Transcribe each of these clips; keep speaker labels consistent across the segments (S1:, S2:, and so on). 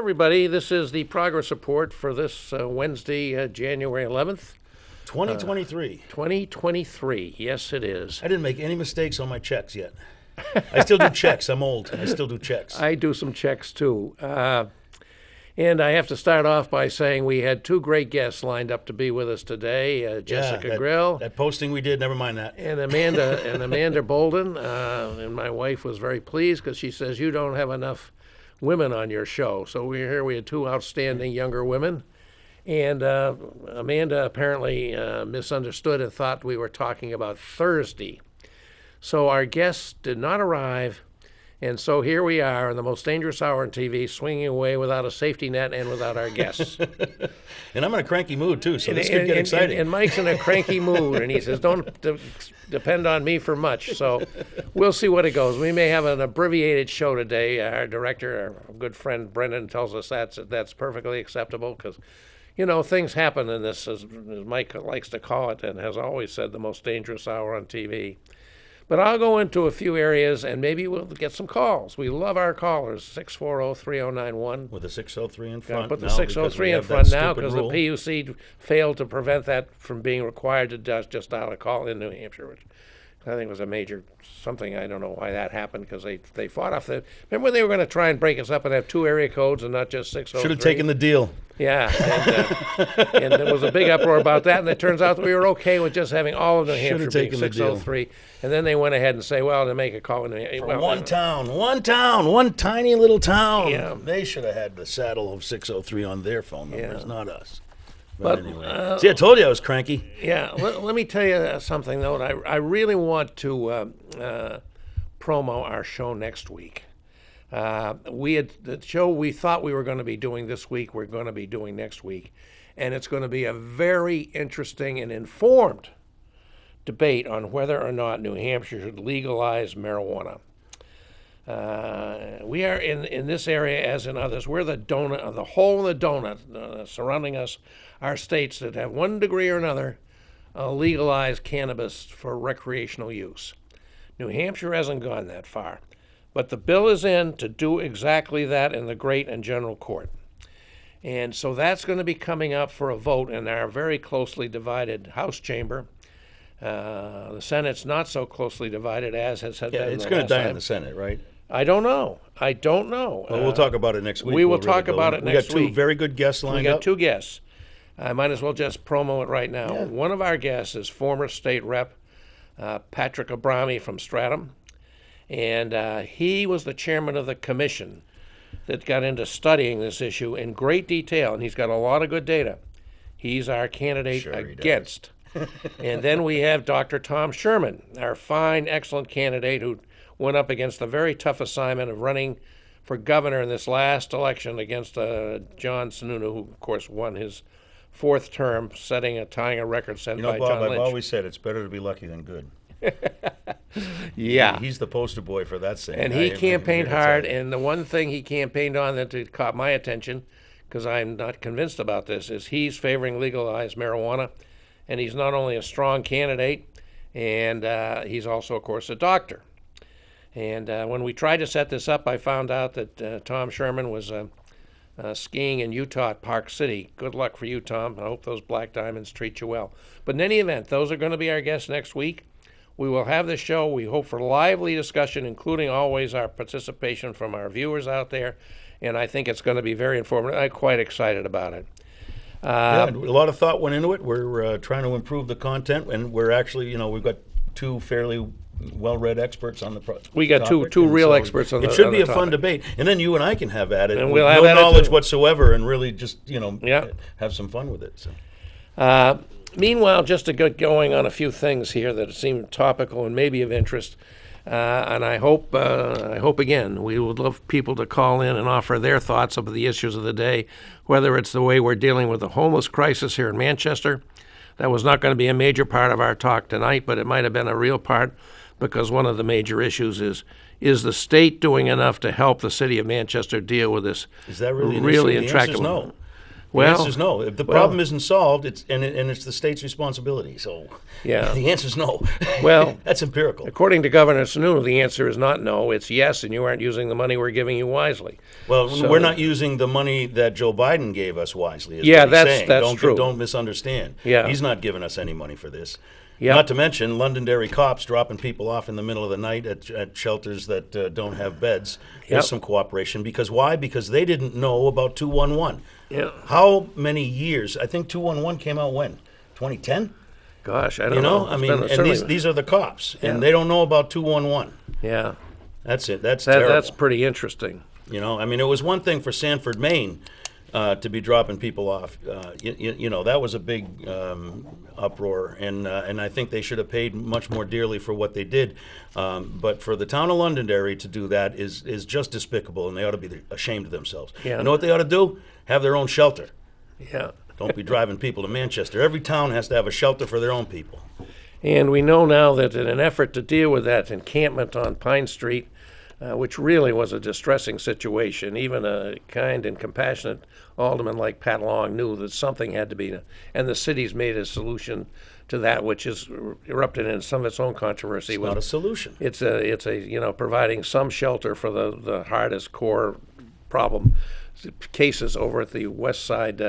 S1: everybody. This is the progress report for this Wednesday, January 11th,
S2: 2023.
S1: 2023. Yes, it is.
S2: I didn't make any mistakes on my checks yet. I still do checks. I'm old. I still do checks.
S1: I do some checks, too. And I have to start off by saying we had two great guests lined up to be with us today, Jessica Grill.
S2: That posting we did, never mind that.
S1: And Amanda Bolden. And my wife was very pleased because she says, you don't have enough women on your show. So we had two outstanding younger women. And Amanda apparently misunderstood and thought we were talking about Thursday. So our guests did not arrive. And so here we are in the most dangerous hour on TV, swinging away without a safety net and without our guests.
S2: And I'm in a cranky mood, too, so this could get exciting.
S1: And Mike's in a cranky mood, and he says, don't depend on me for much. So we'll see what it goes. We may have an abbreviated show today. Our director, our good friend Brendan, tells us that's perfectly acceptable because, you know, things happen in this, as Mike likes to call it, and has always said, the most dangerous hour on TV. But I'll go into a few areas, and maybe we'll get some calls. We love our callers, 640-3091.
S2: With the 603 in front.
S1: Put the 603 in front now because the PUC failed to prevent that from being required to just dial a call in New Hampshire, which I think was a major something. I don't know why that happened because they fought off the. Remember when they were going to try and break us up and have two area codes and not just 603?
S2: Should have taken the deal.
S1: Yeah, and there was a big uproar about that, and it turns out that we were okay with just having all of New Hampshire being 603. And then they went ahead and say, well, to make a call in
S2: one tiny little town. Yeah. They should have had the saddle of 603 on their phone numbers, not us. But anyway, see, I told you I was cranky.
S1: Yeah, let me tell you something though. I really want to promo our show next week. We had the show we thought we were going to be doing this week. We're going to be doing next week, and it's going to be a very interesting and informed debate on whether or not New Hampshire should legalize marijuana. We are in this area, as in others, we're the donut, the hole in the donut surrounding us are states that have one degree or another legalized cannabis for recreational use. New Hampshire hasn't gone that far, but the bill is in to do exactly that in the Great and General Court. And so that's going to be coming up for a vote in our very closely divided House chamber. The Senate's not so closely divided as has been.
S2: Yeah, it's going to die in the Senate, right?
S1: I don't know.
S2: Well, we'll talk about it next week.
S1: We will talk about it next week.
S2: We got two very good guests lined up.
S1: We got two guests. I might as well just promo it right now.
S2: Yeah.
S1: One of our guests is former state rep Patrick Abrami from Stratham, and he was the chairman of the commission that got into studying this issue in great detail, and he's got a lot of good data. He's our candidate against. And then we have Dr. Tom Sherman, our fine, excellent candidate who went up against the very tough assignment of running for governor in this last election against John Sununu, who, of course, won his fourth term, tying a record set by
S2: Bob,
S1: John Lynch.
S2: I've always said it's better to be lucky than good.
S1: Yeah.
S2: He's the poster boy for that saying.
S1: And he campaigned hard, and the one thing he campaigned on that caught my attention, because I'm not convinced about this, is he's favoring legalized marijuana. And he's not only a strong candidate, and he's also, of course, a doctor. And when we tried to set this up, I found out that Tom Sherman was skiing in Utah at Park City. Good luck for you, Tom. I hope those black diamonds treat you well. But in any event, those are going to be our guests next week. We will have the show. We hope for lively discussion, including always our participation from our viewers out there. And I think it's going to be very informative. I'm quite excited about it.
S2: A lot of thought went into it. We're trying to improve the content, and we're actually, we've got two fairly well-read experts on the topic.
S1: We got two real experts on the topic.
S2: It should be a fun debate, and then you and I can have at it
S1: and
S2: with no knowledge whatsoever, and really just have some fun with it. So.
S1: Meanwhile, just to get going on a few things here that seem topical and maybe of interest. And I hope again, we would love people to call in and offer their thoughts of the issues of the day, whether it's the way we're dealing with the homeless crisis here in Manchester. That was not going to be a major part of our talk tonight, but it might have been a real part because one of the major issues is the state doing enough to help the city of Manchester deal with this
S2: is that really
S1: intractable?
S2: No.
S1: Well,
S2: answer is no. If the problem isn't solved, it's the state's responsibility. So
S1: yeah.
S2: The answer is no.
S1: Well,
S2: that's empirical.
S1: According to Governor Sununu, the answer is not no, it's yes, and you aren't using the money we're giving you wisely.
S2: Well,
S1: So-
S2: we're not using the money that Joe Biden gave us wisely. Is
S1: Yeah,
S2: what he's saying.
S1: that's true.
S2: Don't misunderstand.
S1: Yeah.
S2: He's not giving us any money for this.
S1: Yep.
S2: Not to mention Londonderry cops dropping people off in the middle of the night at shelters that don't have beds. There's
S1: Yep.
S2: some cooperation. Because why? Because they didn't know about 211.
S1: Yeah.
S2: How many years? I think 211 came out when? 2010?
S1: Gosh, I don't
S2: You know?
S1: know.
S2: I
S1: It's
S2: mean,
S1: been
S2: and
S1: certainly-
S2: these are the cops,
S1: Yeah.
S2: and they don't know about 211.
S1: yeah,
S2: That's it. That's terrible.
S1: that's pretty interesting.
S2: You know, I mean, it was one thing for Sanford, Maine, to be dropping people off. You know, that was a big uproar, and I think they should have paid much more dearly for what they did. But for the town of Londonderry to do that is just despicable, and they ought to be ashamed of themselves.
S1: Yeah.
S2: You know what they ought to do? Have their own shelter.
S1: Yeah.
S2: Don't be driving people to Manchester. Every town has to have a shelter for their own people.
S1: And we know now that in an effort to deal with that encampment on Pine Street, which really was a distressing situation, even a kind and compassionate alderman like Pat Long knew that something had to be done. And the city's made a solution to that, which is erupted in some of its own controversy.
S2: It's not a solution.
S1: It's a providing some shelter for the hardest core problem cases over at the West Side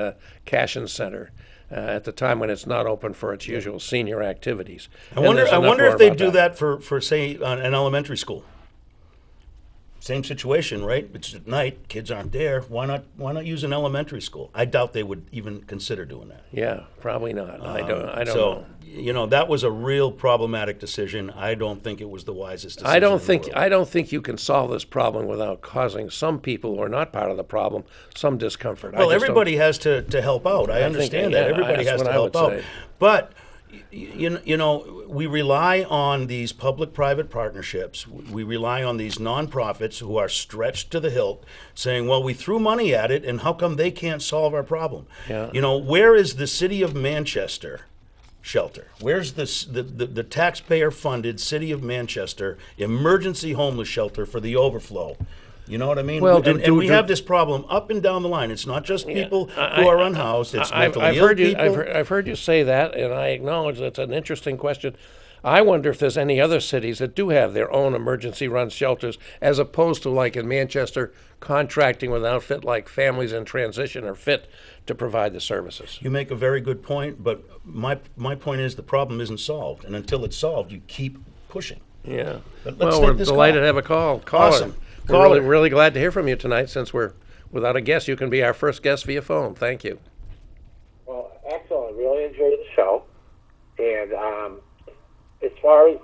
S1: Cashin Center. At the time when it's not open for its usual senior activities.
S2: I wonder if they do that for say an elementary school. Same situation, right? It's at night, kids aren't there. Why not use an elementary school? I doubt they would even consider doing that.
S1: Yeah, probably not. I don't know.
S2: So, you know, that was a real problematic decision. I don't think it was the wisest decision.
S1: I don't
S2: in the
S1: think
S2: world.
S1: you can solve this problem without causing some people who are not part of the problem some discomfort.
S2: Well, everybody has to help out. I understand that.
S1: yeah,
S2: Everybody
S1: that's
S2: has
S1: what
S2: to
S1: I
S2: help
S1: would
S2: out.
S1: say.
S2: But you know, we rely on these public-private partnerships. We rely on these nonprofits who are stretched to the hilt, saying, "Well, we threw money at it, and how come they can't solve our problem?"
S1: Yeah.
S2: You know, where is the city of Manchester shelter? Where's the taxpayer-funded city of Manchester emergency homeless shelter for the overflow? You know what I mean?
S1: Well,
S2: and we have this problem up and down the line. It's not just people who are unhoused. It's mentally ill people.
S1: I've heard you say that, and I acknowledge that's an interesting question. I wonder if there's any other cities that do have their own emergency run shelters, as opposed to, like in Manchester, contracting with an outfit like Families in Transition or Fit to provide the services.
S2: You make a very good point, but my point is the problem isn't solved, and until it's solved, you keep pushing.
S1: Yeah.
S2: But let's
S1: Well,
S2: take
S1: we're
S2: this
S1: delighted
S2: call.
S1: to have a call.
S2: Awesome.
S1: We're
S2: Caller.
S1: really glad to hear from you tonight. Since we're without a guest, you can be our first guest via phone. Thank you.
S3: Well, excellent. Really enjoyed the show. And as far as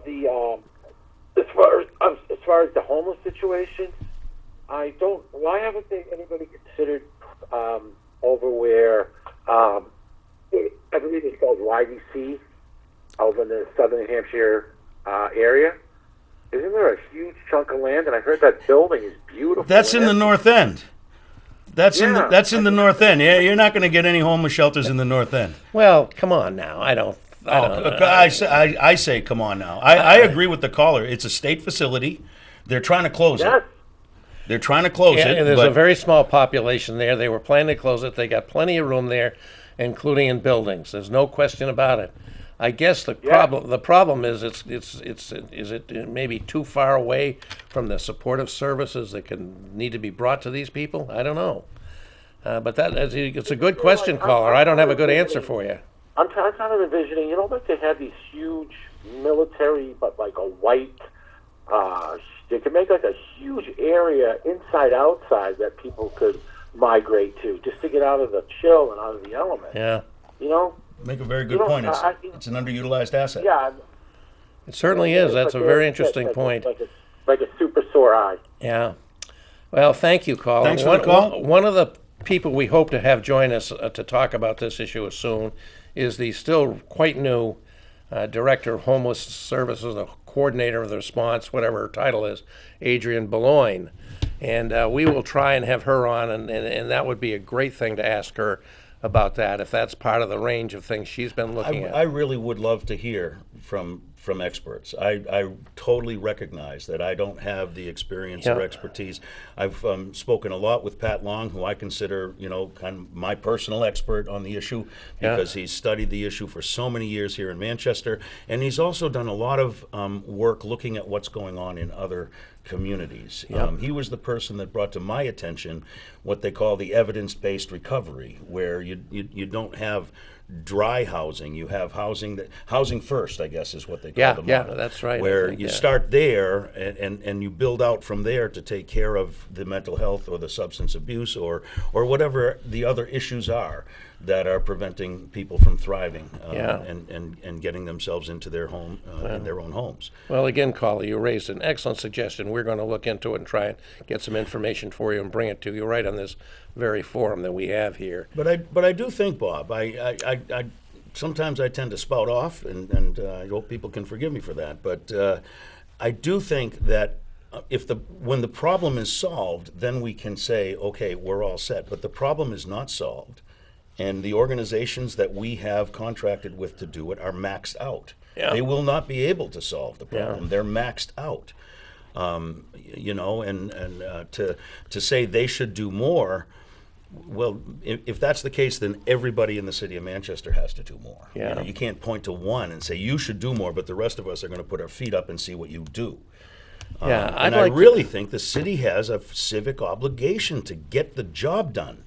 S3: the homeless situation, why haven't anybody considered over where I believe it's called YDC over in the Southern New Hampshire area? Isn't there a huge chunk of land? And I heard that building is beautiful.
S2: That's in the North End. That's in
S3: Yeah.
S2: the North End. Yeah, you're not going to get any homeless shelters in the North End.
S1: Well, come on now. I don't.
S2: I say, come on now. I agree with the caller. It's a state facility. They're trying to close
S3: Yes.
S2: it. They're trying to close
S1: Yeah,
S2: it.
S1: and there's
S2: but
S1: a very small population there. They were planning to close it. They got plenty of room there, including in buildings. There's no question about it. I guess the problem is is it maybe too far away from the supportive services that can need to be brought to these people? I don't know. But it's a good question, caller. I don't have a good answer for you.
S3: I'm kind of envisioning, like they have these huge military, but like a white, they could make like a huge area inside, outside that people could migrate to just to get out of the chill and out of the element.
S1: Yeah.
S2: make a very good point. It's an underutilized asset.
S3: Yeah.
S1: It certainly is. That's a very interesting point.
S3: Like a super sore eye.
S1: Yeah. Well, thank you, caller.
S2: Thanks for the call.
S1: One of the people we hope to have join us to talk about this issue soon is the still quite new Director of Homeless Services, the coordinator of the response, whatever her title is, Adrienne Boulogne. And we will try and have her on, and that would be a great thing to ask her about that, if that's part of the range of things she's been looking at.
S2: I really would love to hear from experts. I totally recognize that I don't have the experience or
S1: Yeah.
S2: expertise. I've spoken a lot with Pat Long, who I consider, kind of my personal expert on the issue,
S1: Yeah.
S2: because he's studied the issue for so many years here in Manchester, and he's also done a lot of work looking at what's going on in other communities. He was the person that brought to my attention what they call the evidence-based recovery, where you don't have dry housing. You have housing first, I guess, is what they call
S1: Yeah,
S2: the
S1: yeah,
S2: model.
S1: that's right, I
S2: Where
S1: think,
S2: you
S1: yeah.
S2: start there and you build out from there to take care of the mental health or the substance abuse or whatever the other issues are that are preventing people from thriving
S1: Yeah.
S2: and getting themselves into their home in their own homes.
S1: Well, again, Caller, you raised an excellent suggestion. We're going to look into it and try and get some information for you and bring it to you right on this very forum that we have here.
S2: But I do think, Bob, I sometimes I tend to spout off, and I hope people can forgive me for that. But I do think that when the problem is solved, then we can say, okay, we're all set. But the problem is not solved, and the organizations that we have contracted with to do it are maxed out.
S1: Yeah.
S2: They will not be able to solve the problem.
S1: Yeah.
S2: They're maxed out. To say they should do more. Well, if that's the case, then everybody in the city of Manchester has to do more.
S1: Yeah.
S2: You can't point to one and say you should do more, but the rest of us are going to put our feet up and see what you do.
S1: Yeah,
S2: And I really think the city has a civic obligation to get the job done,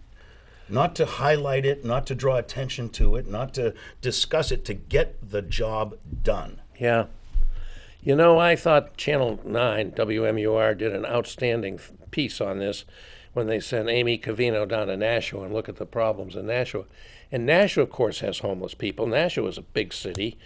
S2: not to highlight it, not to draw attention to it, not to discuss it, to get the job done.
S1: Yeah. I thought Channel 9, WMUR, did an outstanding piece on this when they sent Amy Covino down to Nashua and look at the problems in Nashua. And Nashua, of course, has homeless people. Nashua is a big city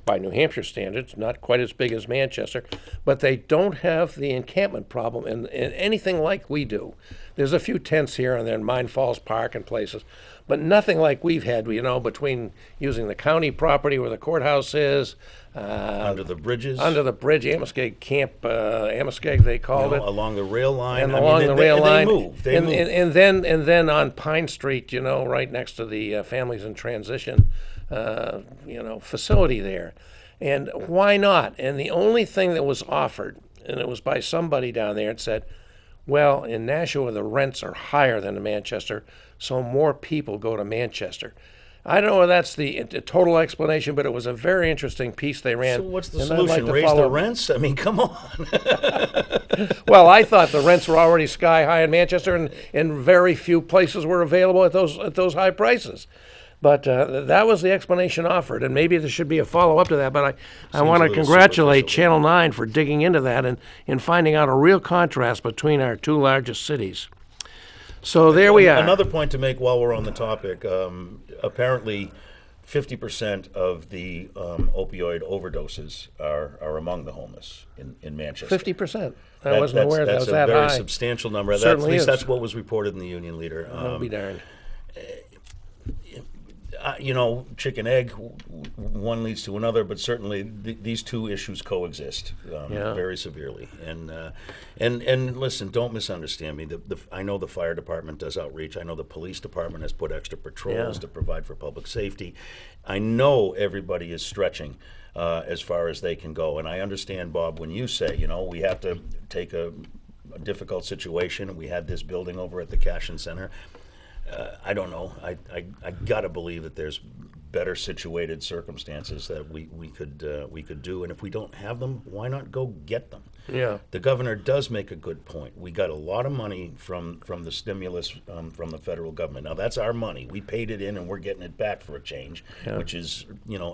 S1: by New Hampshire standards, not quite as big as Manchester, but they don't have the encampment problem in anything like we do. There's a few tents here and there in Mine Falls Park and places, but nothing like we've had, between using the county property where the courthouse is,
S2: Under the bridges,
S1: under the bridge, Amoskeag Camp, Amoskeag they called it,
S2: along the rail line.
S1: and along the rail line,
S2: They move. They
S1: and,
S2: move.
S1: and then on Pine Street, right next to the Families in Transition, facility there. And why not? And the only thing that was offered, and it was by somebody down there, it said, well, in Nashua the rents are higher than in Manchester, so more people go to Manchester. I don't know if that's the total explanation, but it was a very interesting piece they ran.
S2: So what's the
S1: and I'd like
S2: solution?
S1: to
S2: Raise
S1: follow
S2: the
S1: up.
S2: rents? I mean, come on.
S1: Well, I thought the rents were already sky high in Manchester, and very few places were available at those high prices. But that was the explanation offered, and maybe there should be a follow-up to that. But I want
S2: a
S1: to
S2: little
S1: congratulate
S2: superficial.
S1: Channel 9 for digging into that and finding out a real contrast between our two largest cities. So there we are.
S2: Another point to make while we're on the topic, apparently 50% of the opioid overdoses are among the homeless in Manchester.
S1: 50%. I wasn't aware that was that
S2: That's a very
S1: high.
S2: substantial number. At
S1: Certainly
S2: least
S1: is.
S2: that's what was reported in the Union Leader.
S1: I'll be darned.
S2: Chicken egg, one leads to another, but certainly these two issues coexist
S1: Yeah.
S2: very severely. And listen, don't misunderstand me. I know the fire department does outreach. I know the police department has put extra patrols
S1: Yeah.
S2: to provide for public safety. I know everybody is stretching as far as they can go, and I understand, Bob, when you say, we have to take a difficult situation, and we had this building over at the Cashin Center. I don't know. I gotta believe that there's better situated circumstances that we could do, and if we don't have them, why not go get them?
S1: Yeah.
S2: The governor does make a good point. We got a lot of money from the stimulus from the federal government. Now that's our money. We paid it in, and we're getting it back for a change, which is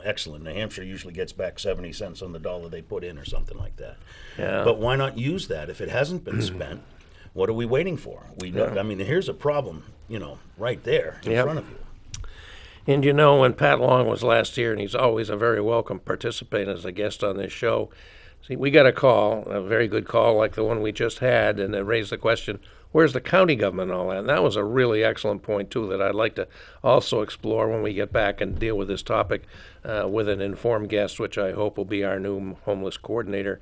S2: excellent. New Hampshire usually gets back 70 cents on the dollar they put in, or something like that.
S1: Yeah.
S2: But why not use that if it hasn't been spent? What are we waiting for? Here's a problem, right there in
S1: Yep.
S2: front of you.
S1: And when Pat Long was last here, and he's always a very welcome participant as a guest on this show, see, we got a very good call like the one we just had, and it raised the question, where's the county government and all that? And that was a really excellent point, too, that I'd like to also explore when we get back and deal with this topic with an informed guest, which I hope will be our new homeless coordinator,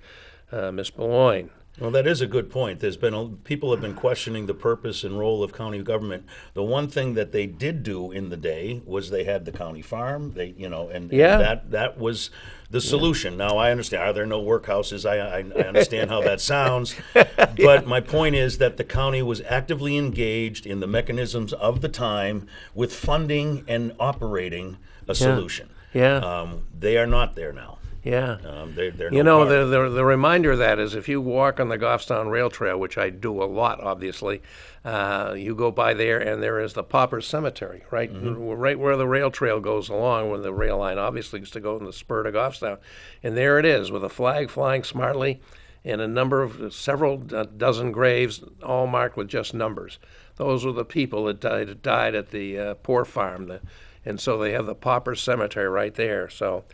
S1: Ms. Beloin.
S2: Well, that is a good point. There's been people have been questioning the purpose and role of county government. The one thing that they did do in the day was they had the county farm. They, and
S1: Yeah.
S2: that was the solution. Now I understand. Are there no workhouses? I understand how that sounds, but my point is that the county was actively engaged in the mechanisms of the time with funding and operating a solution.
S1: Yeah.
S2: They are not there now.
S1: Yeah.
S2: They're
S1: You
S2: no
S1: know,
S2: part.
S1: the reminder of that is if you walk on the Goffstown Rail Trail, which I do a lot, obviously, you go by there and there is the Pauper Cemetery, right, right where the rail trail goes along, where the rail line obviously used to go in the spur to Goffstown, and there it is with a flag flying smartly, and a number of several dozen graves, all marked with just numbers. Those were the people that died at the poor farm, and so they have the Pauper Cemetery right there. So.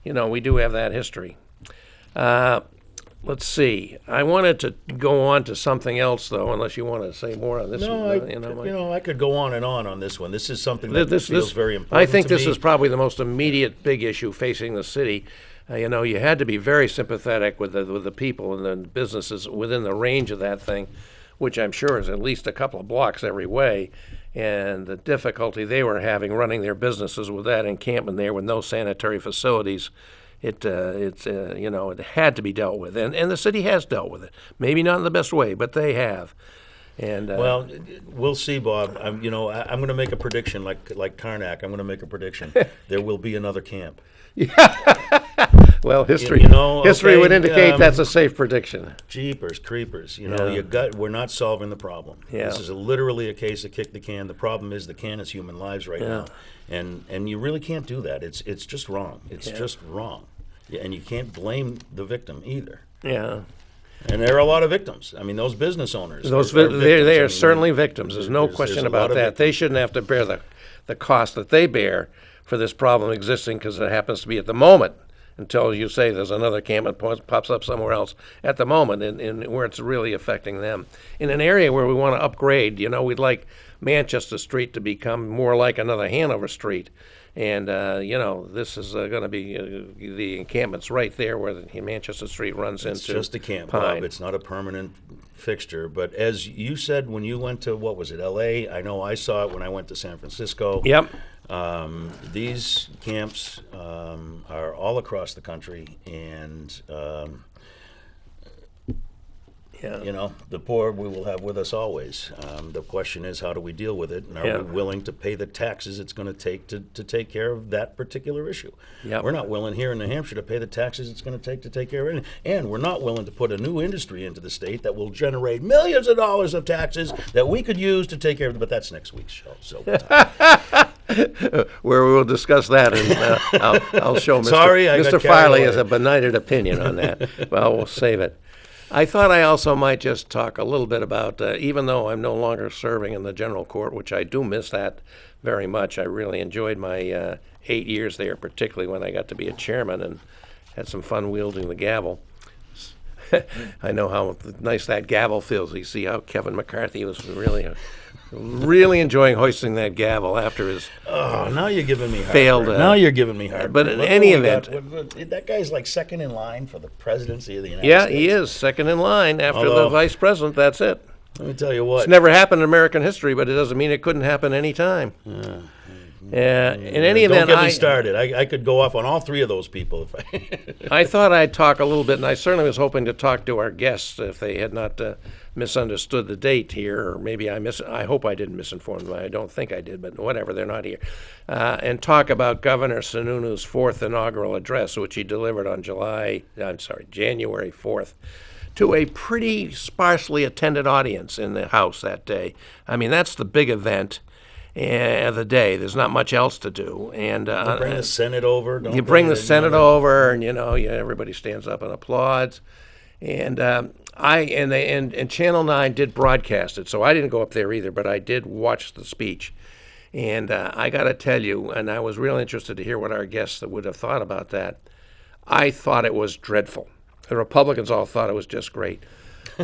S1: We do have that history. Let's see. I wanted to go on to something else, though, unless you want to say more on this
S2: No,
S1: one.
S2: I could go on this one. This is something that feels very important.
S1: I think
S2: to
S1: this
S2: me.
S1: is probably the most immediate big issue facing the city. You had to be very sympathetic with the people and the businesses within the range of that thing, which I'm sure is at least a couple of blocks every way. And the difficulty they were having running their businesses with that encampment there with no sanitary facilities, it had to be dealt with, and the city has dealt with it. Maybe not in the best way, but they have. And
S2: Well, we'll see, Bob. I'm going to make a prediction, like Karnak. I'm going to make a prediction. There will be another camp.
S1: well, history
S2: okay,
S1: would indicate that's a safe prediction.
S2: Jeepers creepers.
S1: Yeah.
S2: We're not solving the problem.
S1: Yeah.
S2: This is literally a case of kick the can. The problem is the can is human lives right now, and you really can't do that. It's just wrong. It's just wrong. Yeah, and you can't blame the victim either.
S1: Yeah.
S2: And there are a lot of victims. I mean, those business owners.
S1: Those
S2: are
S1: they
S2: victims.
S1: are certainly victims. There's no
S2: there's
S1: question
S2: a lot
S1: about
S2: of
S1: that. They
S2: victims.
S1: shouldn't have to bear the cost that they bear for this problem existing because it happens to be at the moment. Until you say there's another camp that pops up somewhere else at the moment, in where it's really affecting them. In an area where we want to upgrade, we'd like Manchester Street to become more like another Hanover Street. And, this is going to be the encampment's right there where the Manchester Street runs
S2: It's
S1: into
S2: just a camp,
S1: Pine.
S2: Bob. It's not a permanent fixture. But as you said when you went to, what was it, L.A.? I know I saw it when I went to San Francisco.
S1: Yep.
S2: These camps are all across the country, and the poor we will have with us always. The question is, how do we deal with it, and are we willing to pay the taxes it's going to take to take care of that particular issue?
S1: Yep.
S2: We're not willing here in New Hampshire to pay the taxes it's going to take care of it, and we're not willing to put a new industry into the state that will generate millions of dollars of taxes that we could use to take care of it. But that's next week's show. So we'll talk.
S1: Where we will discuss that, and I'll show Mr.
S2: Sorry, I got
S1: Mr.
S2: carried
S1: Farley
S2: away.
S1: has a benighted opinion on that. Well, we'll save it. I thought I also might just talk a little bit about, even though I'm no longer serving in the general court, which I do miss that very much. I really enjoyed my 8 years there, particularly when I got to be a chairman and had some fun wielding the gavel. I know how nice that gavel feels. You see how Kevin McCarthy was really enjoying hoisting that gavel after his
S2: Oh, now you're giving me
S1: failed.
S2: heartburn. Now you're giving me heartburn.
S1: But in
S2: Look
S1: any
S2: what we
S1: event,
S2: got. That guy's like second in line for the presidency of the United
S1: yeah,
S2: States.
S1: he is second in line after the
S2: Although-
S1: vice president. That's it.
S2: Let me tell you what.
S1: It's never happened in American history, but it doesn't mean it couldn't happen any time. In any
S2: Don't
S1: event,
S2: get me started. I could go off on all three of those people. If I
S1: I thought I'd talk a little bit, and I certainly was hoping to talk to our guests if they had not misunderstood the date here, or maybe I hope I didn't misinform them. I don't think I did, but whatever, they're not here. And talk about Governor Sununu's fourth inaugural address, which he delivered on January 4th, to a pretty sparsely attended audience in the House that day. I mean, that's the big event of the day. There's not much else to do. And
S2: bring the Senate over. Don't
S1: you bring
S2: they?
S1: the Senate over, and everybody stands up and applauds. And and Channel 9 did broadcast it, so I didn't go up there either, but I did watch the speech. And I got to tell you, and I was real interested to hear what our guests would have thought about that. I thought it was dreadful. The Republicans all thought it was just great.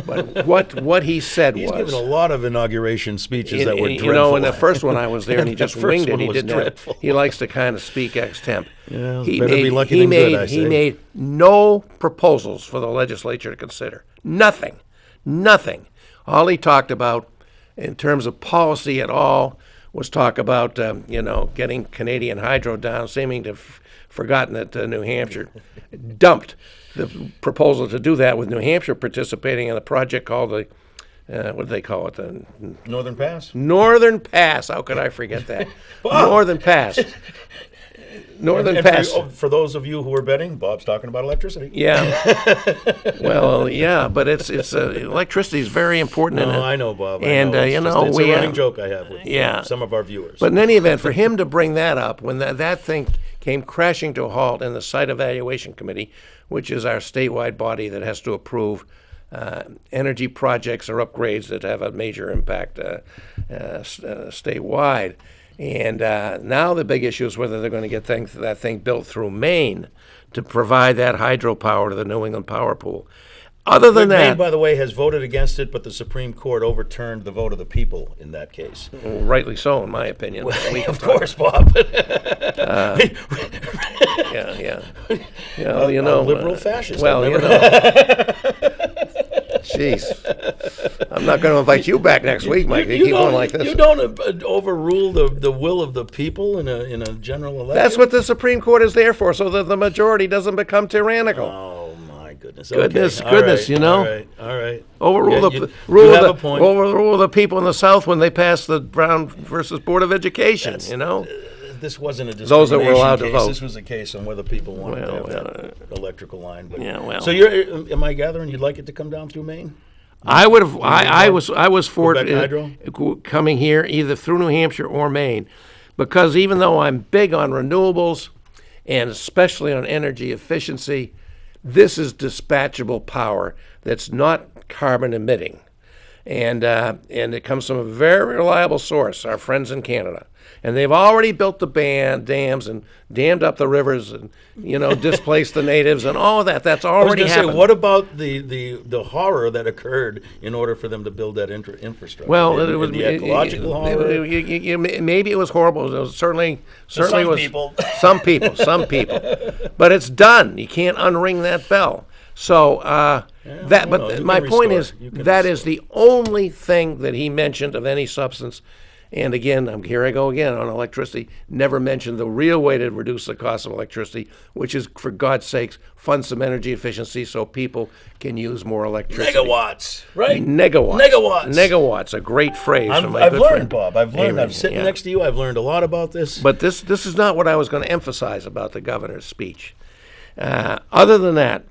S1: But what he said
S2: He's
S1: was...
S2: given a lot of inauguration speeches that were dreadful.
S1: in the first one I was there, and he just
S2: first
S1: winged it.
S2: one
S1: He
S2: was
S1: didn't.
S2: dreadful.
S1: He likes to kind of speak ex-temp.
S2: Yeah, better be lucky than good, I
S1: He
S2: say.
S1: made no proposals for the legislature to consider. Nothing. Nothing. All he talked about in terms of policy at all was talk about, getting Canadian Hydro down, seeming to have forgotten that New Hampshire dumped the proposal to do that, with New Hampshire participating in a project called the, what do they call it? The
S2: Northern Pass?
S1: Northern Pass. How could I forget that? Northern Pass. Northern
S2: And
S1: Pass.
S2: for those of you who are betting, Bob's talking about electricity.
S1: Yeah. Well, yeah, but it's electricity is very important in it.
S2: I know, Bob. I
S1: And,
S2: know. It's
S1: we
S2: a running joke I have with
S1: yeah.
S2: some of our viewers.
S1: But in any event, for him to bring that up when that thing came crashing to a halt in the Site Evaluation Committee, which is our statewide body that has to approve energy projects or upgrades that have a major impact statewide. And now the big issue is whether they're going to get that thing built through Maine to provide that hydropower to the New England power pool. Other than
S2: Maine,
S1: that,
S2: by the way, has voted against it, but the Supreme Court overturned the vote of the people in that case.
S1: rightly so, in my opinion.
S2: Of course, Bob.
S1: Yeah.
S2: Liberal fascist.
S1: Well, jeez. I'm not going to invite you back next week, Mike. You keep going like this.
S2: You don't overrule the will of the people in a general election.
S1: That's what the Supreme Court is there for, so that the majority doesn't become tyrannical.
S2: Oh my goodness!
S1: Goodness,
S2: Okay.
S1: goodness,
S2: All right.
S1: Overrule
S2: Yeah,
S1: the
S2: you have a point.
S1: overrule the people in the South when they pass the Brown versus Board of Education.
S2: This wasn't a
S1: Those that were
S2: discrimination
S1: allowed to
S2: case.
S1: vote.
S2: This was a case on whether people wanted to have that electrical line. But,
S1: Yeah, well.
S2: So am I gathering you'd like it to come down through Maine?
S1: I would have. I was for
S2: Quebec Hydro?
S1: coming here either through New Hampshire or Maine, because even though I'm big on renewables, and especially on energy efficiency, this is dispatchable power that's not carbon emitting, and it comes from a very reliable source, our friends in Canada. And they've already built the dams and dammed up the rivers and, displaced the natives and all of that. That's already happened.
S2: What about the horror that occurred in order for them to build that infrastructure?
S1: Well,
S2: And
S1: it was
S2: the ecological horror.
S1: Maybe it was horrible. It was certainly
S2: some
S1: was
S2: people.
S1: some people. But it's done. You can't unring that bell. So my point is that is the only thing that he mentioned of any substance. And again, here I go again on electricity, never mentioned the real way to reduce the cost of electricity, which is, for God's sakes, fund some energy efficiency so people can use more electricity.
S2: Megawatts, right?
S1: Negawatts, a great phrase from my
S2: I've
S1: good
S2: learned,
S1: friend.
S2: Bob. I've learned.
S1: Amy.
S2: I'm sitting
S1: Yeah.
S2: next to you. I've learned a lot about this.
S1: But this is not what I was going to emphasize about the governor's speech. Other than that,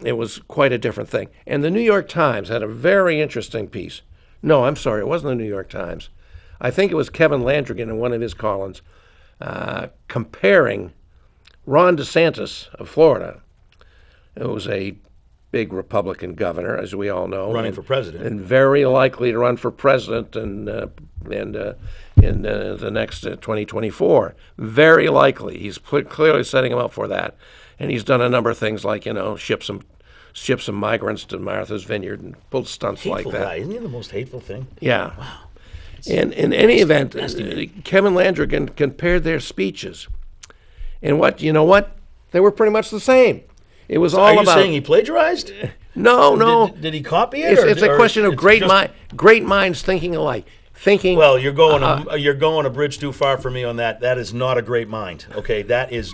S1: it was quite a different thing. And the New York Times had a very interesting piece. No, I'm sorry, it wasn't the New York Times. I think it was Kevin Landrigan in one of his columns comparing Ron DeSantis of Florida, who was a big Republican governor, as we all know,
S2: Running for president.
S1: and very likely to run for president in the next 2024. Very likely, he's clearly setting him up for that, and he's done a number of things like ship some migrants to Martha's Vineyard and pulled stunts
S2: Hateful
S1: like that.
S2: guy. Isn't he the most hateful thing?
S1: Yeah. And in any event, Kevin Landrigan compared their speeches, and you know what? They were pretty much the same. It was all
S2: Are you
S1: about.
S2: saying he plagiarized?
S1: No.
S2: Did he copy it?
S1: It's a question of
S2: it's
S1: great
S2: just-
S1: great minds thinking alike.
S2: Well, you're going a bridge too far for me on that. That is not a great mind. Okay, that is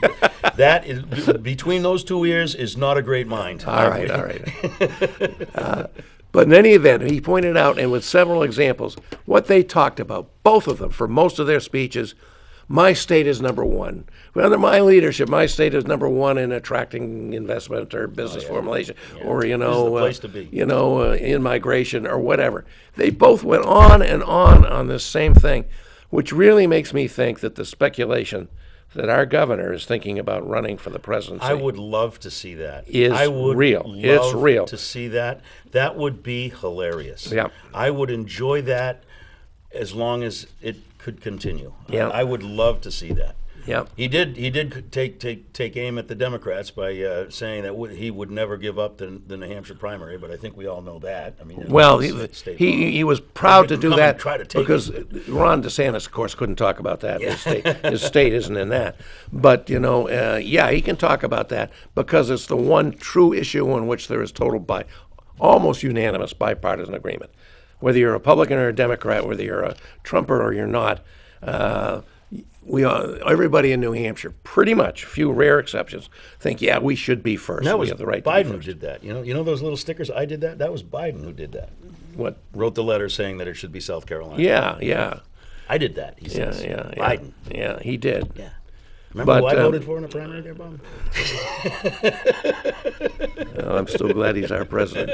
S2: between those two ears is not a great mind.
S1: All right. But in any event, he pointed out, and with several examples, what they talked about, both of them, for most of their speeches. My state is number one. Under my leadership, my state is number one in attracting investment or business formulation, or
S2: This is the place to be.
S1: in migration or whatever. They both went on and on this same thing, which really makes me think that the speculation that our governor is thinking about running for the presidency.
S2: I would love to see that.
S1: Is
S2: I would
S1: real.
S2: Love
S1: It's real.
S2: to see that. That would be hilarious.
S1: Yeah.
S2: I would enjoy that as long as it could continue.
S1: Yeah.
S2: I would love to see that.
S1: Yep.
S2: He did take aim at the Democrats by saying that he would never give up the New Hampshire primary, but I think we all know that. I mean,
S1: Well,
S2: it's state law.
S1: he was proud to do
S2: Come and
S1: that
S2: try to take
S1: because Ron DeSantis, of course, couldn't talk about that. His state isn't in that. But, he can talk about that because it's the one true issue on which there is total almost unanimous bipartisan agreement. Whether you're a Republican or a Democrat, whether you're a Trumper or you're not, everybody in New Hampshire, pretty much, few rare exceptions, think, yeah, we should be first.
S2: And that
S1: We
S2: was
S1: have the right to
S2: Biden
S1: be
S2: who
S1: first.
S2: did that. You know those little stickers? I did that. That was Biden who did that.
S1: What?
S2: Wrote the letter saying that it should be South Carolina.
S1: Yeah, yeah,
S2: I did that. He
S1: yeah,
S2: says.
S1: yeah, yeah.
S2: Biden.
S1: Yeah, he did.
S2: Yeah. Remember
S1: But,
S2: who I voted for in the primary there, Bob?
S1: Well, I'm still glad he's our president.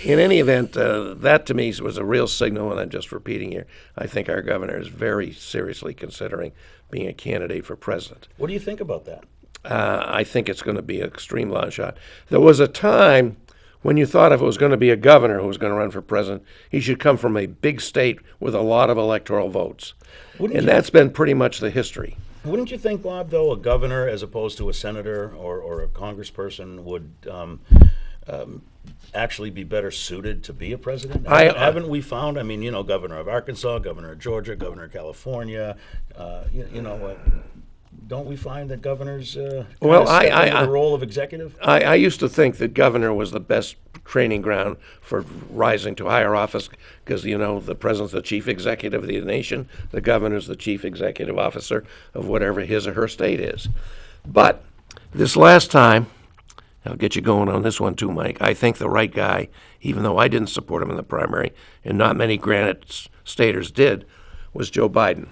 S1: In any event, that to me was a real signal, and I'm just repeating here. I think our governor is very seriously considering being a candidate for president.
S2: What do you think about that?
S1: I think it's going to be an extreme long shot. There was a time when you thought if it was going to be a governor who was going to run for president, he should come from a big state with a lot of electoral votes. And that's been pretty much the history.
S2: Wouldn't you think, Bob, though, a governor as opposed to a senator or a congressperson would actually be better suited to be a president? Haven't we found, I mean, governor of Arkansas, governor of Georgia, governor of California, don't we find that governors
S1: Well,
S2: step into the role of executive?
S1: I used to think that governor was the best training ground for rising to higher office because, the president's the chief executive of the nation, the governor's the chief executive officer of whatever his or her state is. But this last time, I'll get you going on this one too, Mike, I think the right guy, even though I didn't support him in the primary, and not many Granite Staters did, was Joe Biden.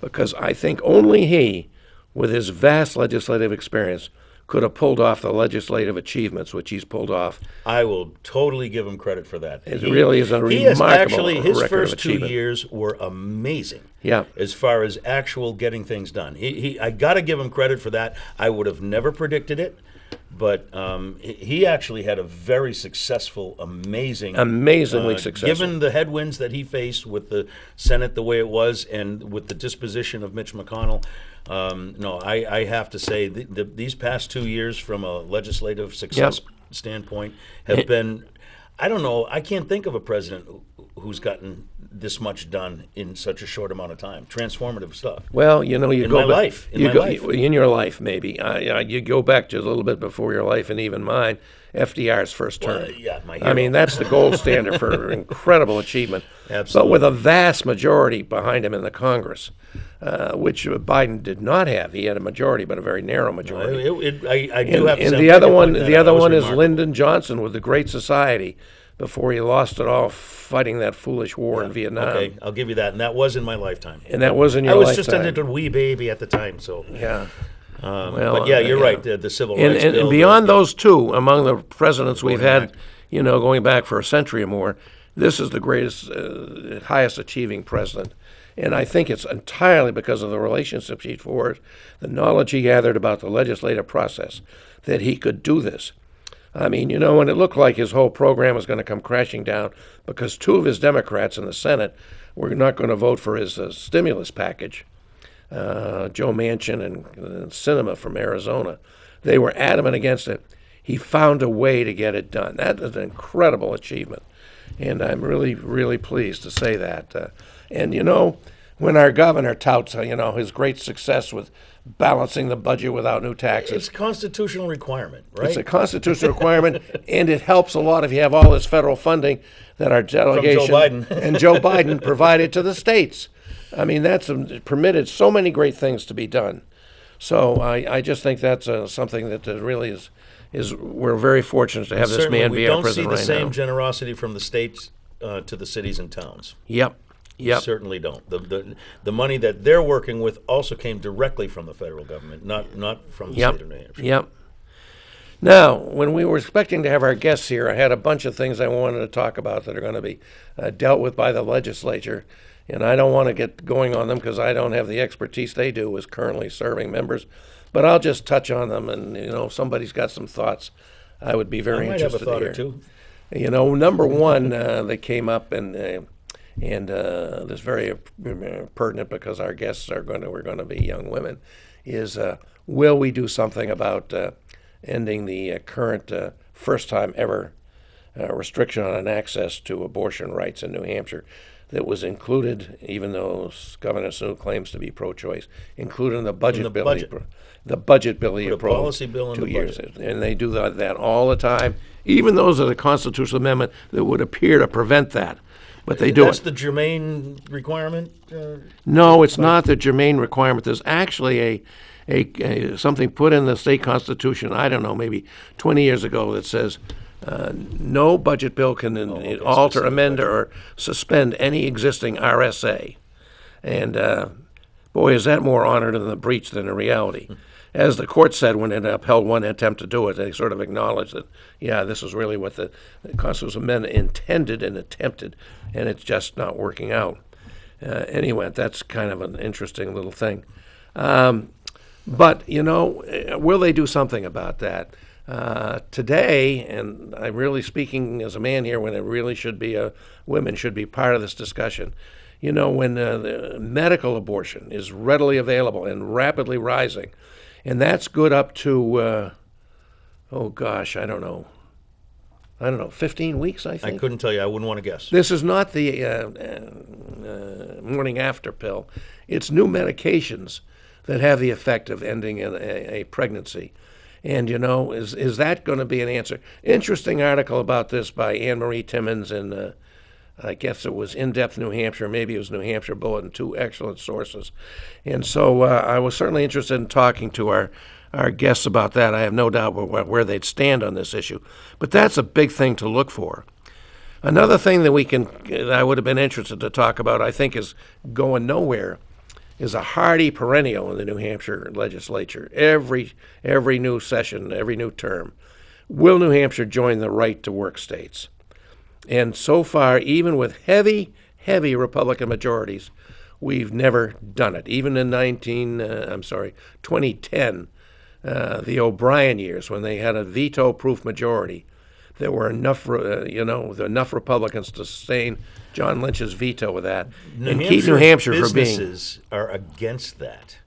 S1: Because I think only he, with his vast legislative experience, could have pulled off the legislative achievements which he's pulled off.
S2: I will totally give him credit for that.
S1: It really is a
S2: He has
S1: remarkable
S2: actually, his
S1: record of
S2: first 2
S1: achievement.
S2: years were amazing.
S1: Yeah.
S2: As far as actual getting things done. I got to give him credit for that. I would have never predicted it, but he actually had a very successful,
S1: Amazingly successful.
S2: Given the headwinds that he faced with the Senate the way it was and with the disposition of Mitch McConnell, no, I have to say these past 2 years from a legislative success standpoint have been, I don't know, I can't think of a president who's gotten this much done in such a short amount of time. Transformative stuff.
S1: Well, you
S2: In
S1: go
S2: my
S1: back,
S2: life. In my life.
S1: in your life, maybe. You go back just a little bit before your life, and even mine. FDR's first term.
S2: Well, yeah, my
S1: I
S2: hero.
S1: mean, that's the gold standard for incredible achievement.
S2: Absolutely.
S1: But with a vast majority behind him in the Congress, which Biden did not have. He had a majority, but a very narrow majority.
S2: I do have to
S1: And
S2: say,
S1: the
S2: I'm
S1: other
S2: glad you
S1: one,
S2: pointed that
S1: the
S2: out.
S1: other
S2: That was
S1: one is
S2: remarkable.
S1: Lyndon Johnson with the Great Society, before he lost it all fighting that foolish war in Vietnam.
S2: Okay, I'll give you that, and that was in my lifetime.
S1: And that was in your
S2: I was
S1: lifetime.
S2: just a little wee baby at the time, so.
S1: Yeah.
S2: But yeah, you're right. The civil
S1: And,
S2: rights
S1: and,
S2: bill.
S1: and beyond those two, among the presidents we've
S2: Voting
S1: had,
S2: Act.
S1: going back for a century or more, this is the greatest, highest achieving president. And I think it's entirely because of the relationships he forged, the knowledge he gathered about the legislative process, that he could do this. I mean, when it looked like his whole program was going to come crashing down because two of his Democrats in the Senate were not going to vote for his stimulus package, Joe Manchin and Sinema from Arizona. They were adamant against it. He found a way to get it done. That is an incredible achievement. And I'm really, really pleased to say that. And when our governor touts, his great success with balancing the budget without new taxes,
S2: It's a constitutional requirement, right?
S1: it's a constitutional requirement, and it helps a lot if you have all this federal funding that our delegation
S2: Biden.
S1: and Joe Biden provided to the states. I mean, that's permitted so many great things to be done. So I just think that's something that really is we're very fortunate to have this
S2: Certainly,
S1: man
S2: we
S1: be our
S2: don't see
S1: president
S2: the
S1: right
S2: same
S1: now.
S2: generosity from the states to the cities and towns.
S1: Yep.
S2: Certainly don't. The money that they're working with also came directly from the federal government, not from the state of New Hampshire.
S1: Yep. Now, when we were expecting to have our guests here, I had a bunch of things I wanted to talk about that are going to be dealt with by the legislature, and I don't want to get going on them because I don't have the expertise they do as currently serving members. But I'll just touch on them, and if somebody's got some thoughts, I would be very
S2: I might have a
S1: interested
S2: thought
S1: to
S2: or
S1: hear.
S2: two.
S1: Number one that came up, and this very pertinent because our guests we're going to be young women, is will we do something about ending the current first time ever restriction on access to abortion rights in New Hampshire? that was included, even though Governor Snow claims to be pro-choice, included in the budget
S2: the
S1: bill.
S2: budget.
S1: The budget bill he
S2: Put a
S1: approved
S2: policy bill in
S1: 2
S2: the
S1: years,
S2: budget.
S1: and they do that all the time. Even those are the constitutional amendment that would appear to prevent that, but they do
S2: That's
S1: it.
S2: the germane requirement?
S1: No, it's not the germane requirement. There's actually a something put in the state constitution, I don't know, maybe 20 years ago, that says no budget bill can alter,
S2: specific
S1: amend, or suspend any existing RSA. And boy, is that more honor to the breach than the reality. As the court said when it upheld one attempt to do it, they sort of acknowledged that, yeah, this is really what the constitutional amendment intended and attempted, and it's just not working out. Anyway, that's kind of an interesting little thing. But, will they do something about that? Today, and I'm really speaking as a man here when it really should be women should be part of this discussion. When the medical abortion is readily available and rapidly rising, and that's good up to, I don't know, 15 weeks, I
S2: I
S1: think.
S2: couldn't tell you. I wouldn't want to guess.
S1: This is not the morning after pill. It's new medications that have the effect of ending a pregnancy. And, is that going to be an answer? Interesting article about this by Anne Marie Timmons in, I guess it was In Depth New Hampshire, maybe it was New Hampshire Bulletin, two excellent sources. And so I was certainly interested in talking to our guests about that. I have no doubt where they'd stand on this issue. But that's a big thing to look for. Another thing that I would have been interested to talk about, I think, is going nowhere, is a hardy perennial in the New Hampshire legislature. Every new session, every new term, will New Hampshire join the right to work states? And so far, even with heavy Republican majorities, we've never done it. Even in 2010, the O'Brien years, when they had a veto-proof majority, there were enough Republicans to sustain John Lynch's veto of that and keep New Hampshire from being.
S2: Businesses are against that.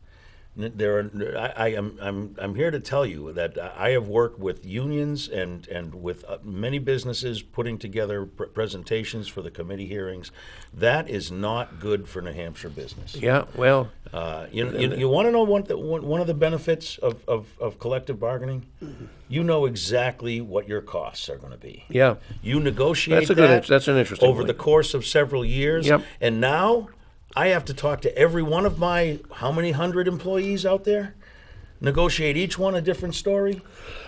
S2: I'm here to tell you that I have worked with unions and with many businesses putting together presentations for the committee hearings. That is not good for New Hampshire business.
S1: Yeah, well,
S2: You want to know one of the benefits of collective bargaining? You know exactly what your costs are going to be.
S1: yeah,
S2: You negotiate
S1: that's an interesting
S2: over
S1: point.
S2: the course of several years.
S1: Yep.
S2: And now I have to talk to every one of my how many hundred employees out there, negotiate each one a different story.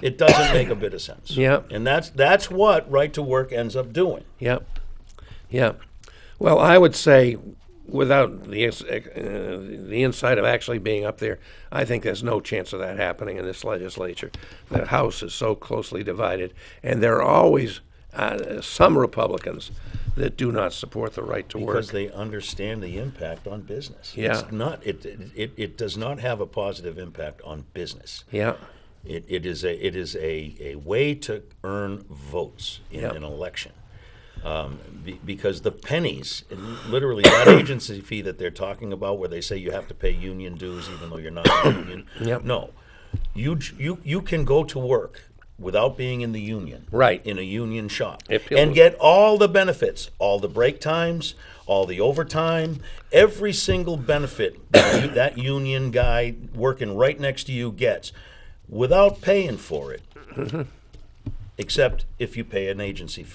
S2: It doesn't make a bit of sense.
S1: Yep.
S2: And that's what Right to Work ends up doing.
S1: Yep. Well, I would say, without the insight of actually being up there, I think there's no chance of that happening in this legislature. The House is so closely divided, and there are always some Republicans that do not support the right to work.
S2: Because they understand the impact on business.
S1: Yeah.
S2: It's not, it does not have a positive impact on business.
S1: Yeah,
S2: It is a way to earn votes in
S1: Yep.
S2: an election. Because the pennies, literally that agency fee that they're talking about, where they say you have to pay union dues even though you're not in the union.
S1: Yep.
S2: No, you can go to work without being in the union.
S1: Right.
S2: In a union shop.
S1: Appeal-
S2: And get all the benefits, all the break times, all the overtime, every single benefit that union guy working right next to you gets without paying for it. Except if you pay an agency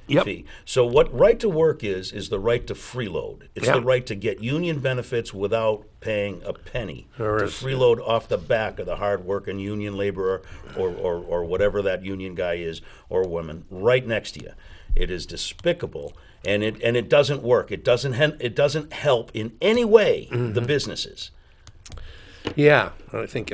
S1: Yep.
S2: fee. So what Right to Work is the right to freeload. It's
S1: Yeah.
S2: the right to get union benefits without paying a penny.
S1: Or
S2: To
S1: is-
S2: freeload off the back of the hard-working union laborer or whatever that union guy is or woman right next to you. It is despicable, and it doesn't work. It doesn't help in any way the businesses.
S1: yeah. I think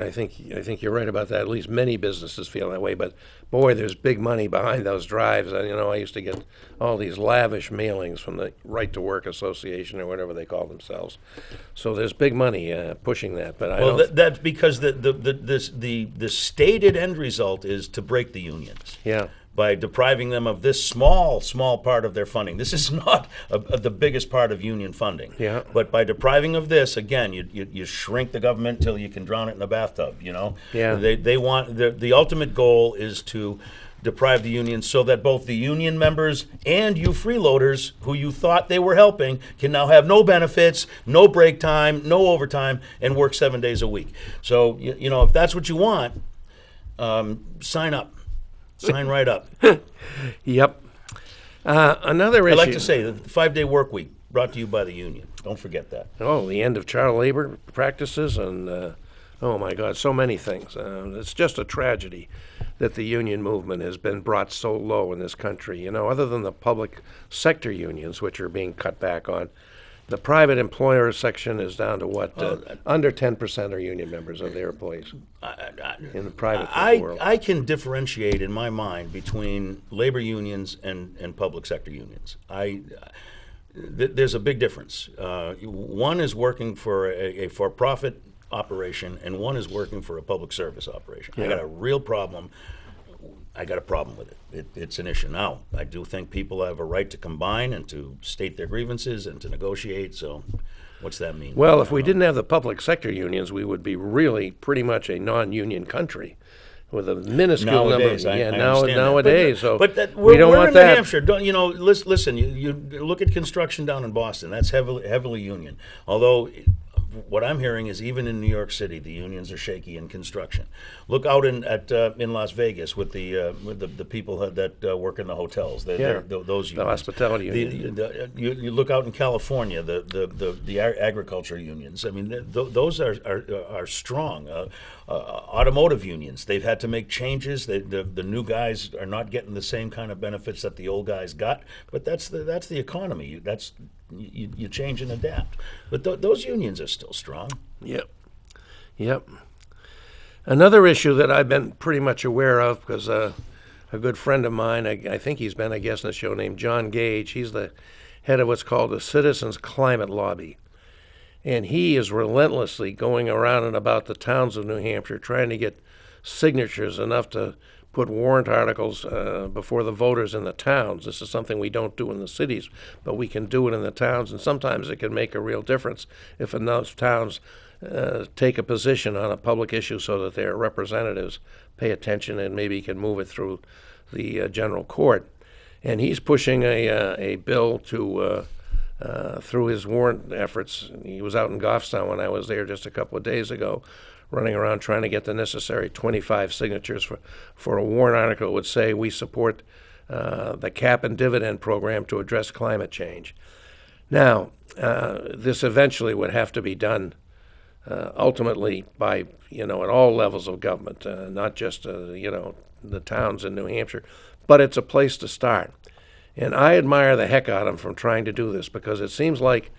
S1: you're right about that. At least many businesses feel that way. But boy, there's big money behind those drives. I used to get all these lavish mailings from the Right to Work Association or whatever they call themselves. So there's big money pushing that. But I
S2: Well,
S1: don't.
S2: that's because the stated end result is to break the unions.
S1: Yeah.
S2: By depriving them of this small part of their funding. This is not the biggest part of union funding.
S1: Yeah.
S2: But by depriving of this, again, you shrink the government till you can drown it in a bathtub.
S1: Yeah.
S2: They want the ultimate goal is to deprive the unions so that both the union members and you freeloaders who you thought they were helping can now have no benefits, no break time, no overtime, and work 7 days a week. So, if that's what you want, sign up. Sign right up.
S1: Yep. Another
S2: I
S1: issue.
S2: like to say the 5-day work week brought to you by the union. Don't forget that.
S1: Oh, the end of child labor practices and, oh my God, so many things. It's just a tragedy that the union movement has been brought so low in this country. Other than the public sector unions, which are being cut back on, the private employer section is down to what? Under 10% are union members of their employees in the private world.
S2: I can differentiate in my mind between labor unions and public sector unions. There's a big difference. One is working for a for-profit operation, and one is working for a public service operation.
S1: Yeah.
S2: I got a problem with it. It's an issue. Now, I do think people have a right to combine and to state their grievances and to negotiate, so what's that mean?
S1: Well, if we didn't have the public sector unions, we would be really pretty much a non-union country with a minuscule
S2: Nowadays,
S1: number.
S2: I
S1: Yeah,
S2: understand
S1: nowadays.
S2: that.
S1: But
S2: we're,
S1: we don't
S2: we're
S1: want
S2: in
S1: that.
S2: New Hampshire. Listen. You look at construction down in Boston. That's heavily union. Although, what I'm hearing is even in New York City, the unions are shaky in construction. Look out in Las Vegas with the people that work in the hotels. Those unions.
S1: The hospitality union.
S2: You look out in California, the agriculture unions. I mean, those are strong. Automotive unions. They've had to make changes. The new guys are not getting the same kind of benefits that the old guys got. But that's the economy. You change and adapt. But those unions are still strong.
S1: Yep. Another issue that I've been pretty much aware of, because a good friend of mine, I think he's been a guest on the show, named John Gage. He's the head of what's called the Citizens Climate Lobby. And he is relentlessly going around and about the towns of New Hampshire trying to get signatures enough to put warrant articles before the voters in the towns. This is something we don't do in the cities, but we can do it in the towns, and sometimes it can make a real difference if enough towns take a position on a public issue so that their representatives pay attention and maybe can move it through the general court. And he's pushing a bill to through his warrant efforts. He was out in Goffstown when I was there just a couple of days ago, running around trying to get the necessary 25 signatures for a warrant article that would say we support the cap and dividend program to address climate change. Now, this eventually would have to be done ultimately by, at all levels of government, not just, the towns in New Hampshire, but it's a place to start. And I admire the heck out of them from trying to do this, because it seems like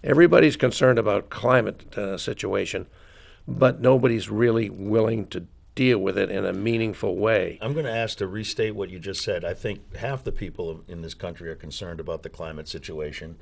S1: everybody's concerned about climate situation, but nobody's really willing to deal with it in a meaningful way.
S2: I'm going to ask to restate what you just said. I think half the people in this country are concerned about the climate situation.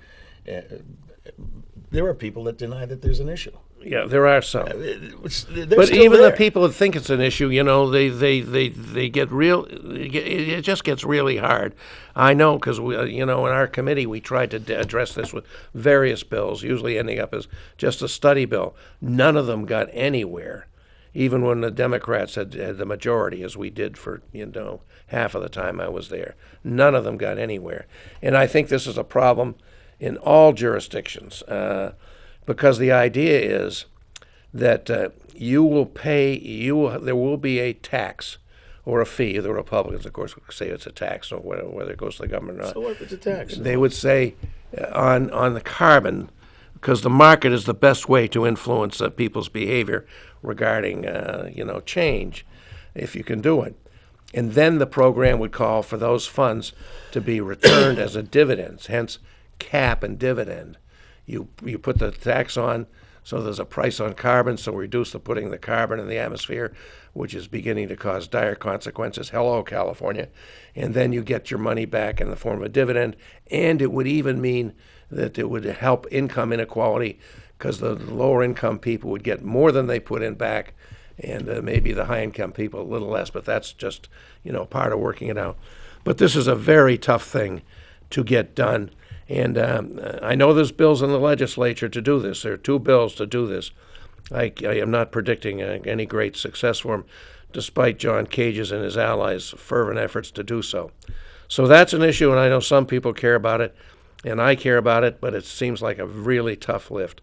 S2: There are people that deny that there's an issue.
S1: Yeah, there are some.
S2: But
S1: even the people that think it's an issue, they get real. It just gets really hard. I know, because in our committee we tried to address this with various bills, usually ending up as just a study bill. None of them got anywhere, even when the Democrats had the majority, as we did for half of the time I was there. None of them got anywhere, and I think this is a problem in all jurisdictions, because the idea is that you will pay, there will be a tax or a fee. The Republicans, of course, would say it's a tax, or whether it goes to the government or not.
S2: So what if it's a tax?
S1: They would say on the carbon, because the market is the best way to influence people's behavior regarding, change, if you can do it. And then the program would call for those funds to be returned as a dividends, hence cap and dividend. You put the tax on, so there's a price on carbon, so reduce the putting the carbon in the atmosphere, which is beginning to cause dire consequences. Hello, California. And then you get your money back in the form of a dividend, and it would even mean that it would help income inequality, because the lower income people would get more than they put in back, and maybe the high income people a little less, but that's just part of working it out. But this is a very tough thing to get done. And I know there's bills in the legislature to do this. There are 2 bills to do this. I am not predicting any great success for them despite John Cage's and his allies' fervent efforts to do so. So that's an issue, and I know some people care about it, and I care about it, but it seems like a really tough lift.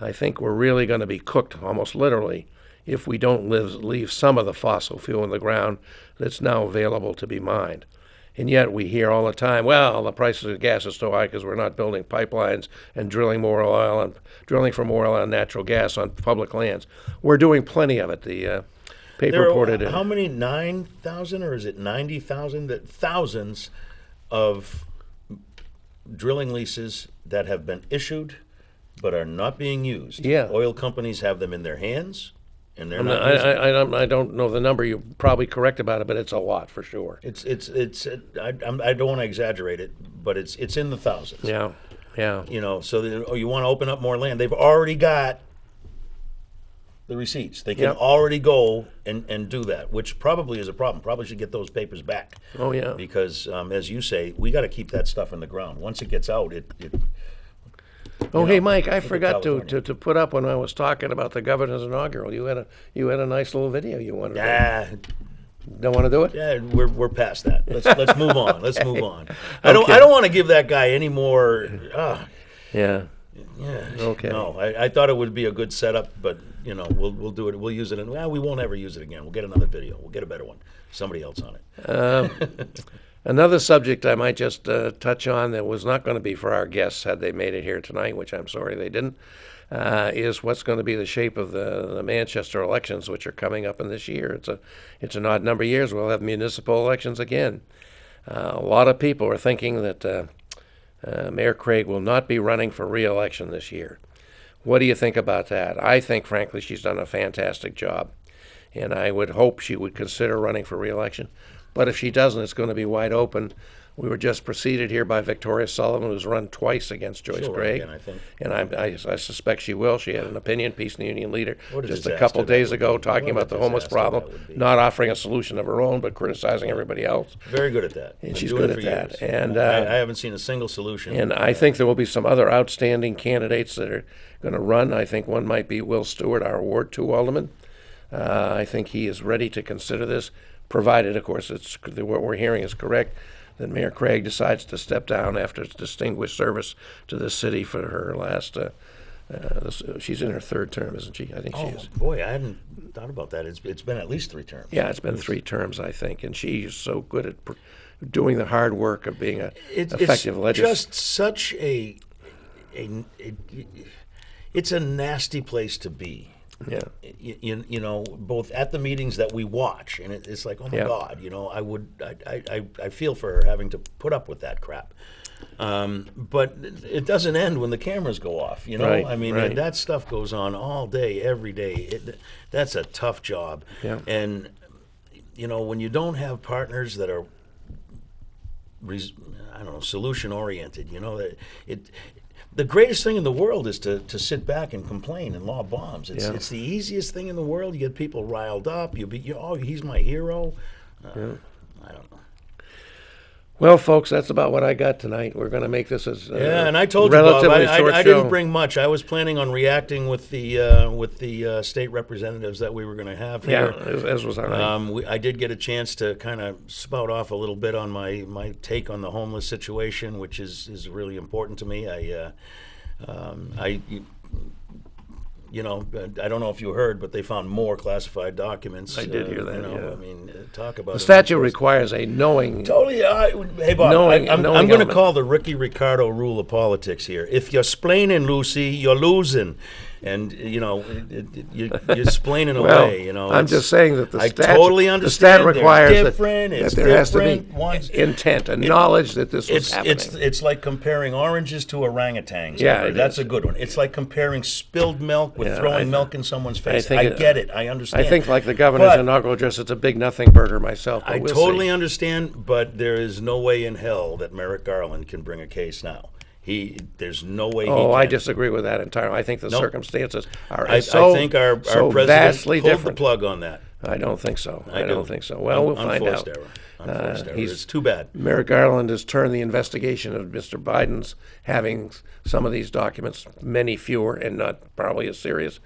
S1: I think we're really going to be cooked, almost literally, if we don't leave some of the fossil fuel in the ground that's now available to be mined. And yet we hear all the time, well, the price of gas is so high because we're not building pipelines and drilling more oil and drilling for more oil and natural gas on public lands. We're doing plenty of it. The paper
S2: There
S1: reported
S2: are,
S1: it.
S2: how many, 9,000 or is it 90,000? That thousands of drilling leases that have been issued but are not being used.
S1: Yeah.
S2: Oil companies have them in their hands, and they're not
S1: I,
S2: using them.
S1: I don't know the number. You're probably correct about it, but it's a lot for sure.
S2: I don't want to exaggerate it, but it's in the thousands.
S1: Yeah, yeah.
S2: You know, so you want to open up more land. They've already got the receipts. They can
S1: Yep.
S2: already go and do that, which probably is a problem. Probably should get those papers back.
S1: Oh, yeah.
S2: Because, as you say, we got to keep that stuff in the ground. Once it gets out,
S1: Oh,
S2: you
S1: hey,
S2: know,
S1: Mike, I
S2: look at
S1: forgot
S2: California.
S1: to put up when I was talking about the governor's inaugural. You had a nice little video you wanted to Don't want to do it?
S2: Yeah, we're past that. Let's move on. Let's move on. I don't want to give that guy any more.
S1: Yeah.
S2: Yeah.
S1: Okay.
S2: No, I thought it would be a good setup, but we'll do it. We'll use it. We won't ever use it again. We'll get another video. We'll get a better one. Somebody else on it.
S1: Another subject I might just touch on that was not going to be for our guests had they made it here tonight, which I'm sorry they didn't, is what's going to be the shape of the Manchester elections, which are coming up in this year. It's an odd number of years. We'll have municipal elections again. A lot of people are thinking that Mayor Craig will not be running for re-election this year. What do you think about that? I think, frankly, she's done a fantastic job, and I would hope she would consider running for re-election. But if she doesn't, it's going to be wide open. We were just preceded here by Victoria Sullivan, who's run twice against Joyce
S2: She'll run
S1: Craig.
S2: again, I think.
S1: And I suspect she will. She had an opinion piece in the Union Leader
S2: What a
S1: just a
S2: disaster
S1: couple
S2: that
S1: days
S2: would
S1: ago
S2: be.
S1: talking
S2: What a
S1: about the homeless
S2: disaster that
S1: problem,
S2: would be.
S1: not offering a solution of her own, but criticizing everybody else.
S2: Very good at that.
S1: And
S2: Been
S1: she's
S2: doing
S1: good
S2: it
S1: at
S2: for
S1: that.
S2: years.
S1: And,
S2: I haven't seen a single solution.
S1: And I think there will be some other outstanding candidates that are going to run. I think one might be Will Stewart, our Ward 2 alderman. I think he is ready to consider this, provided, of course, what we're hearing is correct, that Mayor Craig decides to step down after distinguished service to the city for her last. She's in her third term, isn't she? I think she
S2: Oh
S1: is.
S2: boy, I hadn't thought about that. It's been at least 3 terms.
S1: Yeah, it's been 3 terms, I think, and she's so good at doing the hard work of being an effective
S2: It's
S1: legislator.
S2: just such it's a nasty place to be.
S1: Yeah.
S2: You know, both at the meetings that we watch, and it's like, oh my
S1: Yeah.
S2: God, I feel for her having to put up with that crap. But it doesn't end when the cameras go off.
S1: Right,
S2: I mean,
S1: right.
S2: that stuff goes on all day, every day. That's a tough job.
S1: Yeah.
S2: And when you don't have partners that are, solution oriented. The greatest thing in the world is to sit back and complain and lob bombs. It's the easiest thing in the world. You get people riled up. He's my hero. I don't know.
S1: Well, folks, that's about what I got tonight. We're going to make this as
S2: And I told you, Bob,
S1: relatively short
S2: I
S1: show.
S2: didn't bring much. I was planning on reacting with the state representatives that we were going to have
S1: Yeah,
S2: here.
S1: as was I.
S2: I did get a chance to kind of spout off a little bit on my take on the homeless situation, which is really important to me. I don't know if you heard, but they found more classified documents.
S1: I did hear that, yeah.
S2: I mean, talk about
S1: The statute requires a knowing.
S2: Totally. Hey, Bob,
S1: Knowing
S2: I'm going to
S1: element.
S2: call the Ricky Ricardo rule of politics here. If you're splaining, Lucy, you're losing. And, you're splaining
S1: Well,
S2: away.
S1: I'm
S2: It's-
S1: just saying that the
S2: I
S1: statute,
S2: totally
S1: the
S2: understand.
S1: stat requires
S2: They're
S1: that,
S2: different.
S1: that
S2: It's
S1: there has to be
S2: different. One's-
S1: intent and knowledge that this was happening.
S2: It's like comparing oranges to orangutans.
S1: Yeah, it
S2: That's
S1: is.
S2: a good one. It's like comparing spilled milk with
S1: Yeah,
S2: throwing milk in someone's face.
S1: think
S2: I
S1: it-
S2: get it. I understand.
S1: I think, like the governor's
S2: But-
S1: inaugural address, it's a big nothing burger myself. But
S2: I
S1: we'll
S2: totally
S1: see.
S2: understand, but there is no way in hell that Merrick Garland can bring a case now. There's no way.
S1: Oh,
S2: he
S1: I
S2: can.
S1: disagree with that entirely. I think the
S2: Nope.
S1: circumstances are
S2: I
S1: so,
S2: think our
S1: so
S2: president
S1: vastly
S2: pulled
S1: different.
S2: the plug on that.
S1: I don't think so. I don't think so. Well, we'll find out.
S2: Unforced error. Unforced error.
S1: he's-
S2: It's too bad.
S1: Merrick Garland has turned the investigation of Mr. Biden's having some of these documents, many fewer and not probably as serious,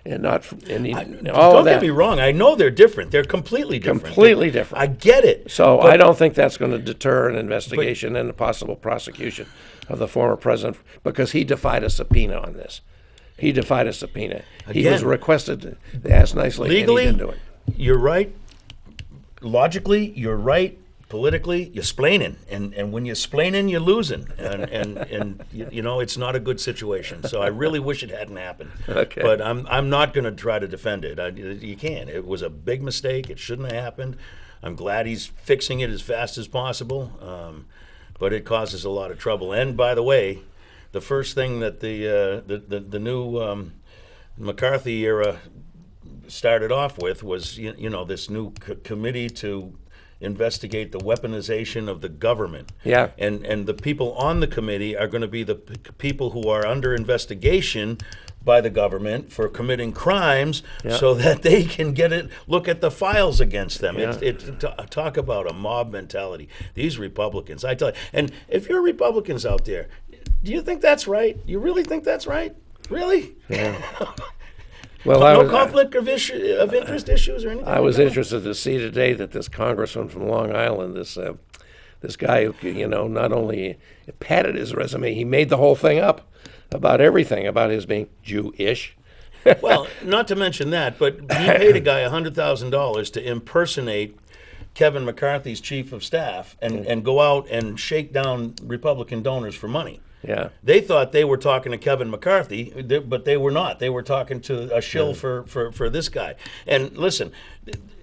S1: and not and he, all
S2: Don't
S1: of that.
S2: get me wrong. I know they're different. They're completely different.
S1: Completely different.
S2: I get it.
S1: So
S2: But
S1: I don't think that's going to deter an investigation and a possible prosecution of the former president because he defied a subpoena on this. He defied a subpoena. He was
S2: Again,
S1: requested to ask nicely,
S2: legally,
S1: and he didn't do it.
S2: you're right. Logically, you're right. Politically, you're splaining, and when you're splaining, you're losing, and you know it's not a good situation. So I really wish it hadn't happened.
S1: Okay.
S2: But I'm not going to try to defend it. You can't. It was a big mistake. It shouldn't have happened. I'm glad he's fixing it as fast as possible, but it causes a lot of trouble. And by the way, the first thing that the new McCarthy era started off with was you know this new committee to investigate the weaponization of the government.
S1: Yeah.
S2: And the people on the committee are going to be the people who are under investigation by the government for committing crimes, so that they can look at the files against them.
S1: Yeah.
S2: Talk about a mob mentality. These Republicans, I tell you. And if you're Republicans out there, do you think that's right? You really think that's right? Really?
S1: Yeah. Well,
S2: No conflict of interest issues or anything?
S1: I was
S2: like that?
S1: interested to see today that this congressman from Long Island, this guy who not only padded his resume, he made the whole thing up about everything about his being Jewish.
S2: Well, not to mention that, but he paid a guy $100,000 to impersonate Kevin McCarthy's chief of staff and go out and shake down Republican donors for money.
S1: Yeah.
S2: They thought they were talking to Kevin McCarthy, but they were not. They were talking to a shill for this guy. And listen,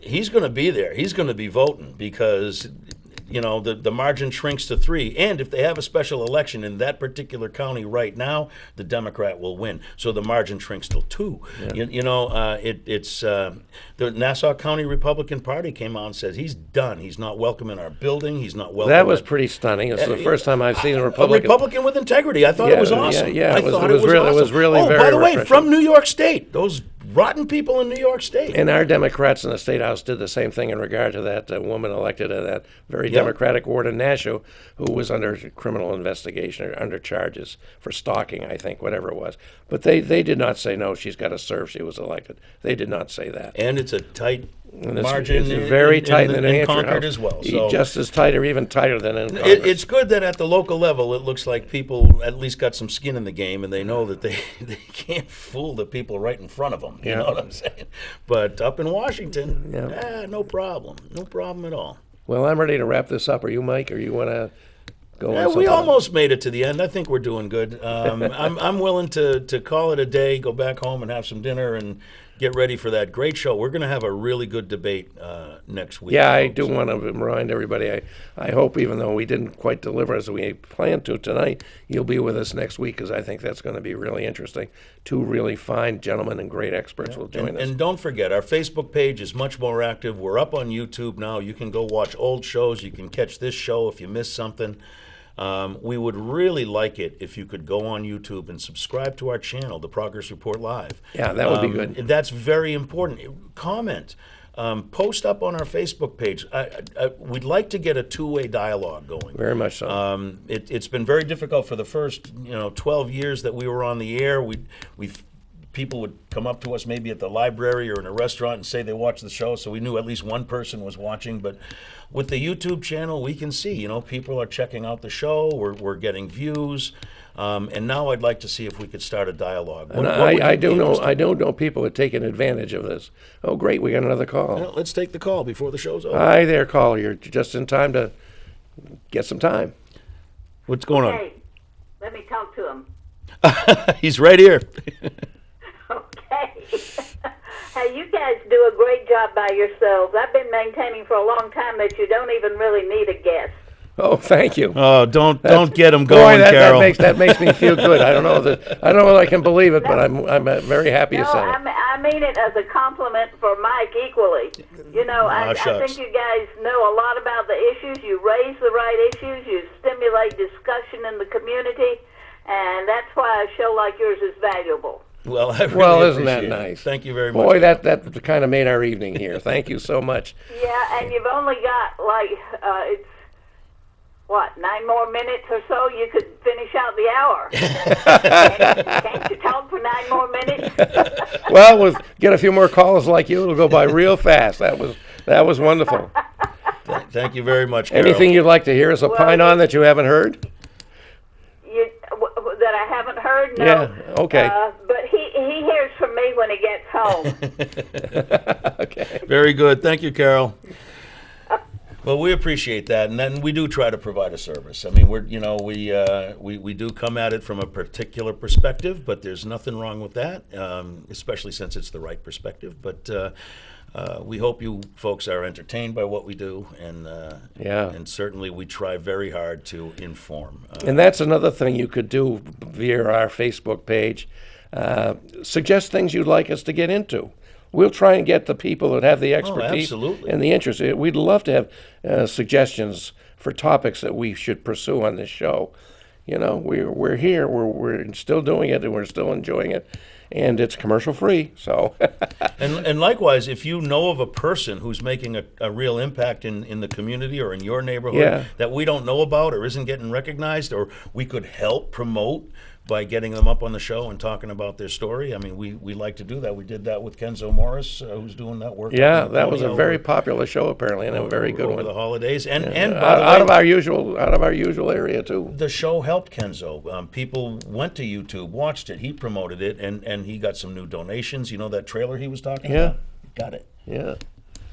S2: he's going to be there. He's going to be voting because the margin shrinks to 3. And if they have a special election in that particular county right now, the Democrat will win. So the margin shrinks to 2. Yeah. The Nassau County Republican Party came out and said he's done. He's not welcome in our building. He's not welcome.
S1: That was pretty stunning. It's the first time I've seen a Republican.
S2: A Republican with integrity. I thought it was awesome.
S1: Yeah,
S2: I
S1: it was-
S2: thought
S1: it was really- it was
S2: awesome.
S1: really very
S2: by the way,
S1: refreshing.
S2: from New York State, those rotten people in New York State.
S1: And our Democrats in the State House did the same thing in regard to that woman elected in that very Democratic ward in Nashua who was under criminal investigation or under charges for stalking, I think, whatever it was. But they did not say, no, she's got to serve. She was elected. They did not say that.
S2: And it's a tight
S1: And
S2: margin.
S1: it's very tight in the New Hampshire
S2: Concord
S1: House.
S2: as well. So
S1: Just as tight or even tighter than in Congress.
S2: it's good that at the local level, it looks like people at least got some skin in the game, and they know that they can't fool the people right in front of them. You know what I'm saying? But up in Washington, no problem. No problem at all.
S1: Well, I'm ready to wrap this up. Are you, Mike, or you want to go on
S2: Yeah,
S1: something?
S2: we almost made it to the end. I think we're doing good. I'm willing to call it a day, go back home and have some dinner, and get ready for that great show. We're going to have a really good debate next week.
S1: Yeah, I
S2: folks.
S1: do want to remind everybody, I hope even though we didn't quite deliver as we planned to tonight, you'll be with us next week because I think that's going to be really interesting. 2 really fine gentlemen and great experts will join us.
S2: And don't forget, our Facebook page is much more active. We're up on YouTube now. You can go watch old shows. You can catch this show if you missed something. We would really like it if you could go on YouTube and subscribe to our channel, The Progress Report Live.
S1: Yeah, that would be good.
S2: That's very important. Comment. Post up on our Facebook page. We'd like to get a two-way dialogue going.
S1: Very much so.
S2: It's been very difficult for the first 12 years that we were on the air. People would come up to us maybe at the library or in a restaurant and say they watched the show, so we knew at least one person was watching. But with the YouTube channel, we can see, people are checking out the show. We're getting views. And now I'd like to see if we could start a dialogue.
S1: And I do know people are taking advantage of this. Oh, great, we got another call.
S2: Let's take the call before the show's over.
S1: Hi there, caller. You're just in time to get some time.
S2: What's going on?
S4: Hey, let me talk to him.
S2: He's right here.
S4: Okay. Hey, you guys do a great job by yourselves. I've been maintaining for a long time that you don't even really need a guest.
S1: Oh, thank you.
S2: Oh, don't get him
S1: Boy,
S2: going,
S1: that
S2: Carol.
S1: makes me feel good. I don't know whether I can believe it, but I'm very happy
S4: No,
S1: you said it.
S4: I mean it as a compliment for Mike equally. I
S2: shucks.
S4: think you guys know a lot about the issues. You raise the right issues. You stimulate discussion in the community. And that's why a show like yours is valuable.
S2: Well, I really
S1: Well, isn't that
S2: appreciate it.
S1: nice?
S2: Thank you very much.
S1: Boy, that kind of made our evening here. Thank you so much.
S4: Yeah, and you've only got like it's what 9 more minutes or so. You could finish out the hour. Can't you talk for 9 more minutes?
S1: Well, we'll get a few more calls like you. It'll go by real fast. That was wonderful.
S2: Thank you very much, Carol.
S1: Anything you'd like to hear us opine on that you haven't heard?
S4: That I haven't heard? No.
S1: Yeah, okay.
S4: But he hears from me when he gets home.
S1: Okay.
S2: Very good. Thank you, Carol. Well, we appreciate that, and then we do try to provide a service. I mean, we do come at it from a particular perspective, but there's nothing wrong with that, especially since it's the right perspective. But we hope you folks are entertained by what we do, and certainly we try very hard to inform.
S1: And that's another thing you could do via our Facebook page. Suggest things you'd like us to get into. We'll try and get the people that have the expertise
S2: absolutely.
S1: and the interest. We'd love to have suggestions for topics that we should pursue on this show. You know, we're here. We're still doing it, and we're still enjoying it, and it's commercial free. So,
S2: and likewise, if you know of a person who's making a real impact in the community or in your neighborhood that we don't know about or isn't getting recognized, or we could help promote by getting them up on the show and talking about their story. I mean, we like to do that. We did that with Kenzo Morris, who's doing that work.
S1: yeah, that was a very popular show apparently, and a very good
S2: over
S1: one.
S2: the holidays, and by the
S1: out
S2: way,
S1: of our usual area too.
S2: the show helped Kenzo. People went to YouTube, watched it. He promoted it, and he got some new donations. You know that trailer he was talking about? Got it.
S1: Yeah.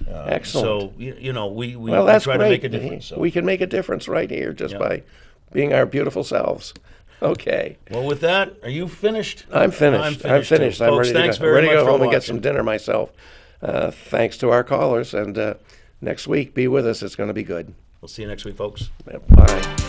S1: Excellent.
S2: So you know, we
S1: That's
S2: try
S1: great.
S2: to make a difference. So.
S1: We can make a difference right here just by being our beautiful selves. Okay.
S2: Well, with that, are you finished?
S1: I'm finished. I'm finished.
S2: Too.
S1: I'm
S2: Folks,
S1: ready
S2: thanks
S1: to go,
S2: very
S1: ready to
S2: much
S1: go
S2: for
S1: home and get
S2: watching.
S1: some dinner myself. Thanks to our callers. And next week, be with us. It's going to be good.
S2: We'll see you next week, folks.
S1: Bye.